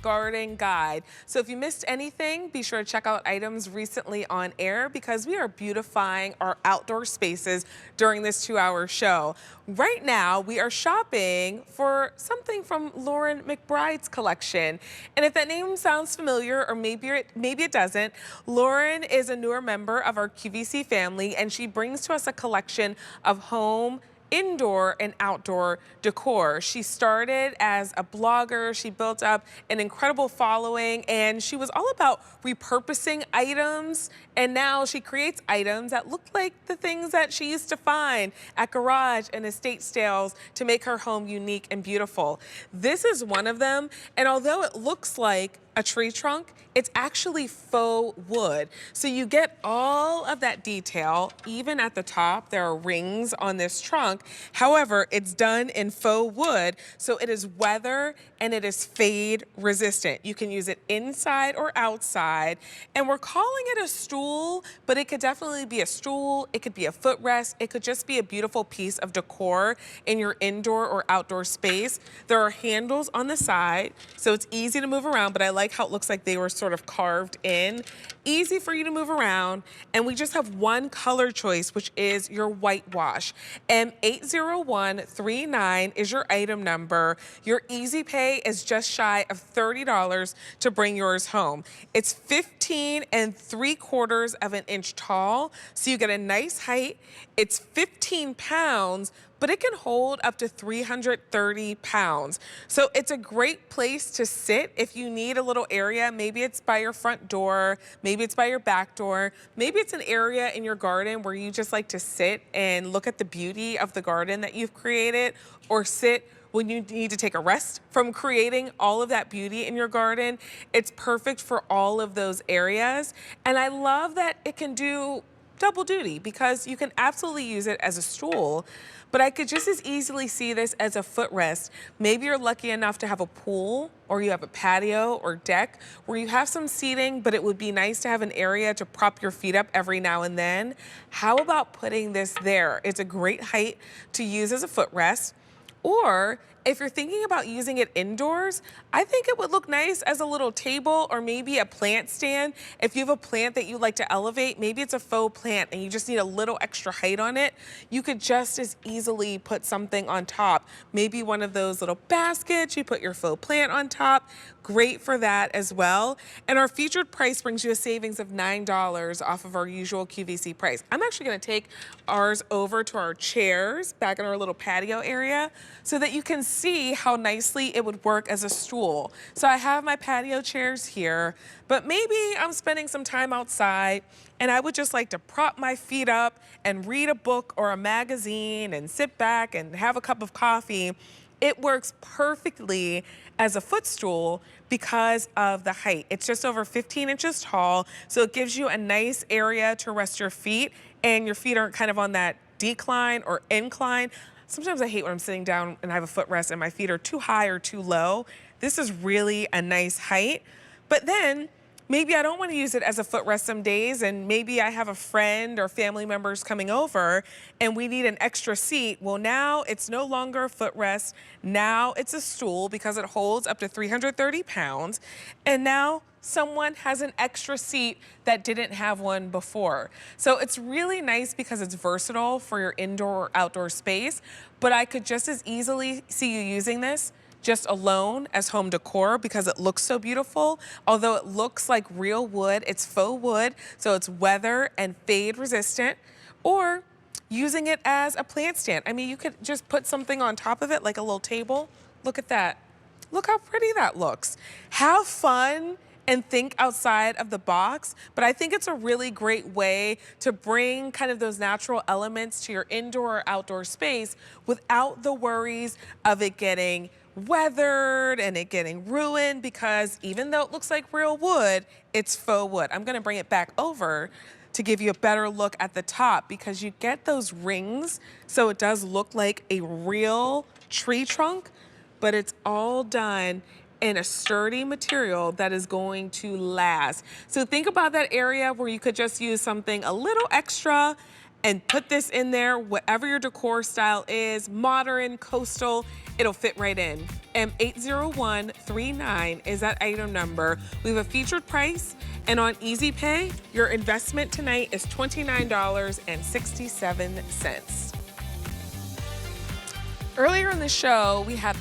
garden guide. So if you missed anything, be sure to check out items recently on air because we are beautifying our outdoor spaces during this 2-hour show. Right now, we are shopping for something from Lauren McBride's collection. And if that name sounds familiar, or maybe it doesn't, Lauren is a newer member of our QVC family, and she brings to us a collection of home, indoor and outdoor decor. She started as a blogger. She built up an incredible following, and she was all about repurposing items. And now she creates items that look like the things that she used to find at garage and estate sales to make her home unique and beautiful. This is one of them. And although it looks like a tree trunk, it's actually faux wood. So you get all of that detail. Even at the top, there are rings on this trunk. However, it's done in faux wood, so it is weather and it is fade resistant. You can use it inside or outside. And we're calling it a stool, but it could definitely be a stool. It could be a footrest. It could just be a beautiful piece of decor in your indoor or outdoor space. There are handles on the side, so it's easy to move around, but I like how it looks like they were sort of carved in. Easy for you to move around. And we just have one color choice, which is your whitewash. M80139 is your item number. Your easy pay is just shy of $30 to bring yours home. It's 15 3/4 of an inch tall, so you get a nice height. It's 15 pounds, but it can hold up to 330 pounds. So it's a great place to sit if you need a little area. Maybe it's by your front door, maybe it's by your back door, maybe it's an area in your garden where you just like to sit and look at the beauty of the garden that you've created, or sit when you need to take a rest from creating all of that beauty in your garden. It's perfect for all of those areas. And I love that it can do double duty because you can absolutely use it as a stool, but I could just as easily see this as a footrest. Maybe you're lucky enough to have a pool, or you have a patio or deck where you have some seating, but it would be nice to have an area to prop your feet up every now and then. How about putting this there? It's a great height to use as a footrest. Or if you're thinking about using it indoors, I think it would look nice as a little table or maybe a plant stand. If you have a plant that you like to elevate, maybe it's a faux plant and you just need a little extra height on it, you could just as easily put something on top. Maybe one of those little baskets, you put your faux plant on top. Great for that as well. And our featured price brings you a savings of $9 off of our usual QVC price. I'm actually gonna take ours over to our chairs back in our little patio area so that you can see how nicely it would work as a stool. So I have my patio chairs here, but maybe I'm spending some time outside and I would just like to prop my feet up and read a book or a magazine and sit back and have a cup of coffee. It works perfectly as a footstool because of the height. It's just over 15 inches tall, so it gives you a nice area to rest your feet, and your feet aren't kind of on that decline or incline. Sometimes I hate when I'm sitting down and I have a footrest and my feet are too high or too low. This is really a nice height. But then maybe I don't want to use it as a footrest some days, and maybe I have a friend or family members coming over and we need an extra seat. Well, now it's no longer a footrest. Now it's a stool because it holds up to 330 pounds. And now someone has an extra seat that didn't have one before. So it's really nice because it's versatile for your indoor or outdoor space, but I could just as easily see you using this just alone as home decor because it looks so beautiful. Although it looks like real wood, it's faux wood, so it's weather and fade resistant. Or using it as a plant stand. I mean, you could just put something on top of it, like a little table. Look at that. Look how pretty that looks. Have fun and think outside of the box, but I think it's a really great way to bring kind of those natural elements to your indoor or outdoor space without the worries of it getting weathered and it getting ruined, because even though it looks like real wood, it's faux wood. I'm gonna bring it back over to give you a better look at the top because you get those rings, so it does look like a real tree trunk, but it's all done in a sturdy material that is going to last. So think about that area where you could just use something a little extra and put this in there, whatever your decor style is, modern, coastal, it'll fit right in. M80139 is that item number. We have a featured price, and on Easy Pay, your investment tonight is $29.67. Earlier in the show, we had